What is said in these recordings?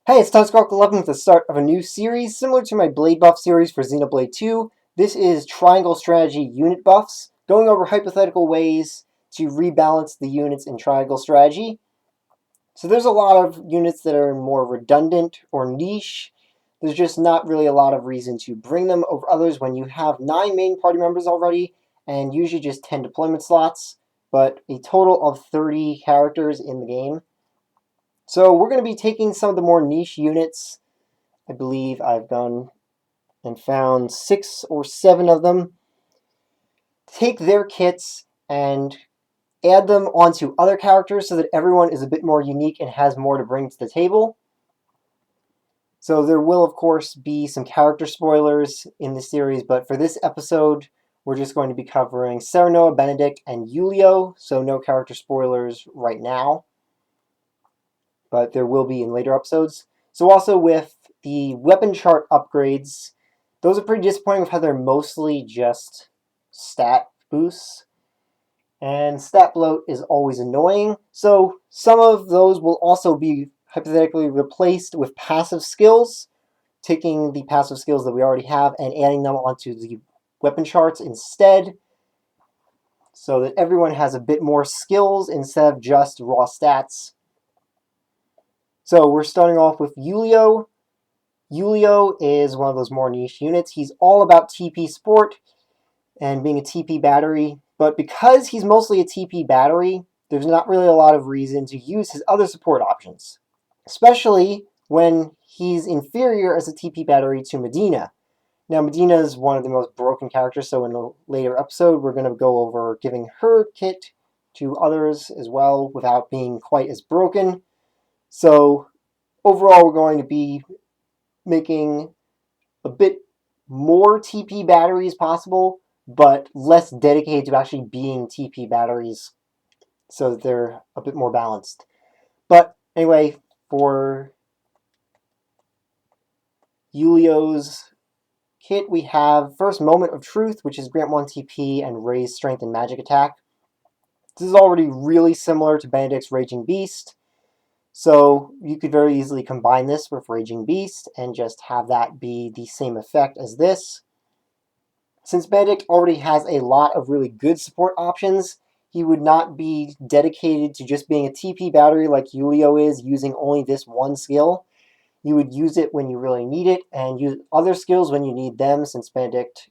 Hey, it's Tonscark11 with the start of a new series similar to my Blade buff series for Xenoblade 2. This is Triangle Strategy unit buffs, going over hypothetical ways to rebalance the units in Triangle Strategy. So there's a lot of units that are more redundant or niche. There's just not really a lot of reason to bring them over others when you have 9 main party members already, and usually just 10 deployment slots, but a total of 30 characters in the game. So we're going to be taking some of the more niche units. I believe I've done and found 6 or 7 of them. Take their kits and add them onto other characters so that everyone is a bit more unique and has more to bring to the table. So there will, of course, be some character spoilers in the series, but for this episode, we're just going to be covering Serenoa, Benedict, and Julio, so no character spoilers right now. But there will be in later episodes. So also with the weapon chart upgrades, those are pretty disappointing with how they're mostly just stat boosts. And stat bloat is always annoying. So some of those will also be hypothetically replaced with passive skills, taking the passive skills that we already have and adding them onto the weapon charts instead, so that everyone has a bit more skills instead of just raw stats. So we're starting off with Julio. Julio is one of those more niche units. He's all about TP support and being a TP battery, but because he's mostly a TP battery, there's not really a lot of reason to use his other support options, especially when he's inferior as a TP battery to Medina. Now, Medina is one of the most broken characters, so in a later episode, we're going to go over giving her kit to others as well without being quite as broken. So overall, we're going to be making a bit more TP batteries possible, but less dedicated to actually being TP batteries, so that they're a bit more balanced. But anyway, for Julio's kit, we have first Moment of Truth, which is grant 1 TP and raise strength and magic attack. This is already really similar to Benedict's Raging Beast, so you could very easily combine this with Raging Beast and just have that be the same effect as this. Since Benedict already has a lot of really good support options, he would not be dedicated to just being a TP battery like Julio is, using only this one skill. You would use it when you really need it, and use other skills when you need them, since Benedict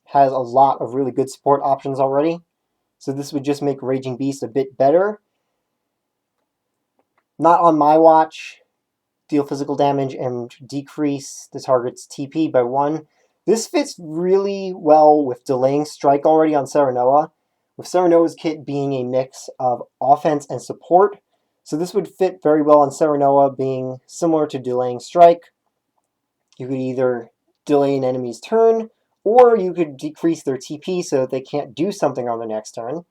has a lot of really good support options already. So this would just make Raging Beast a bit better. Not on my watch. Deal physical damage and decrease the target's TP by 1. This fits really well with delaying strike already on Serenoa, with Serenoa's kit being a mix of offense and support. So this would fit very well on Serenoa, being similar to delaying strike. You could either delay an enemy's turn, or you could decrease their TP so that they can't do something on the next turn.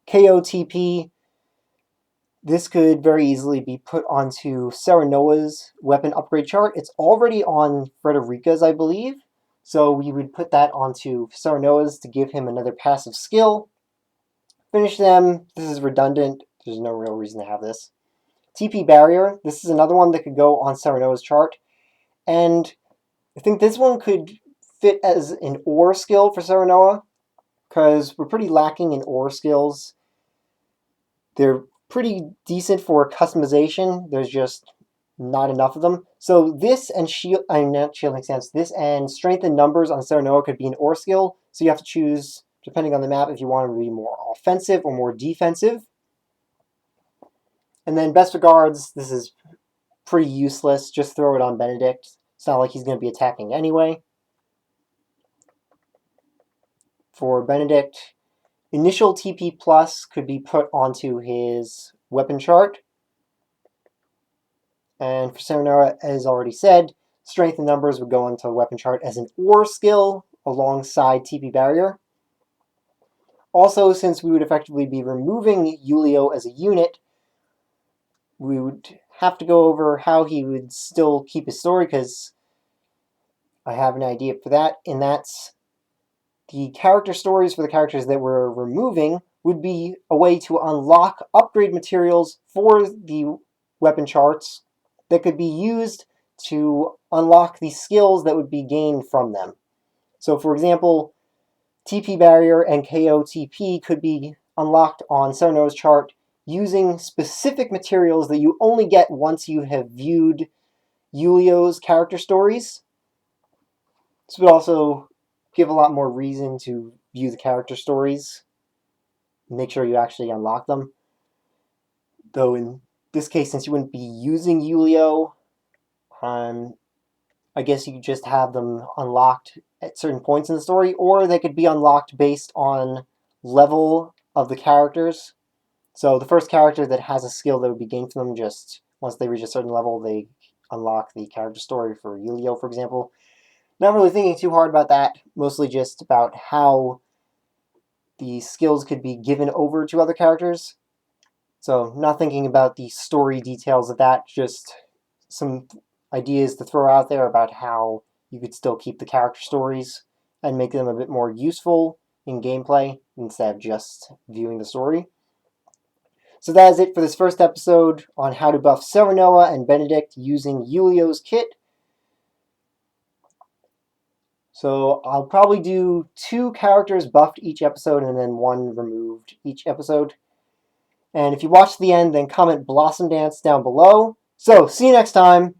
KO TP, this could very easily be put onto Serenoa's weapon upgrade chart. It's already on Frederica's, I believe. So we would put that onto Serenoa's to give him another passive skill. Finish them. This is redundant. There's no real reason to have this. TP Barrier. This is another one that could go on Serenoa's chart. And I think this one could fit as an ore skill for Serenoa, because we're pretty lacking in ore skills. They're pretty decent for customization. There's just not enough of them. So this and not shielding stance, this and strength in numbers on Serenoa could be an ore skill. So you have to choose, depending on the map, if you want to be more offensive or more defensive. And then best regards, this is pretty useless. Just throw it on Benedict. It's not like he's going to be attacking anyway. For Benedict, initial TP plus could be put onto his weapon chart. And for Serenoa, as already said, strength and numbers would go into the weapon chart as an ore skill alongside TP Barrier. Also, since we would effectively be removing Julio as a unit, we would have to go over how he would still keep his story, because I have an idea for that, and that's the character stories for the characters that we're removing would be a way to unlock upgrade materials for the weapon charts that could be used to unlock the skills that would be gained from them. So for example, TP Barrier and KOTP could be unlocked on Serenoa's chart using specific materials that you only get once you have viewed Julio's character stories. This would also give a lot more reason to view the character stories. Make sure you actually unlock them. Though in this case, since you wouldn't be using Julio, I guess you could just have them unlocked at certain points in the story, or they could be unlocked based on level of the characters. So the first character that has a skill that would be gained from them, just once they reach a certain level, they unlock the character story for Julio, for example. Not really thinking too hard about that, mostly just about how the skills could be given over to other characters. So not thinking about the story details of that, just some ideas to throw out there about how you could still keep the character stories and make them a bit more useful in gameplay instead of just viewing the story. So that is it for this first episode on how to buff Serenoa and Benedict using Julio's kit. So I'll probably do 2 characters buffed each episode and then 1 removed each episode. And if you watch the end, then comment Blossom Dance down below. So see you next time.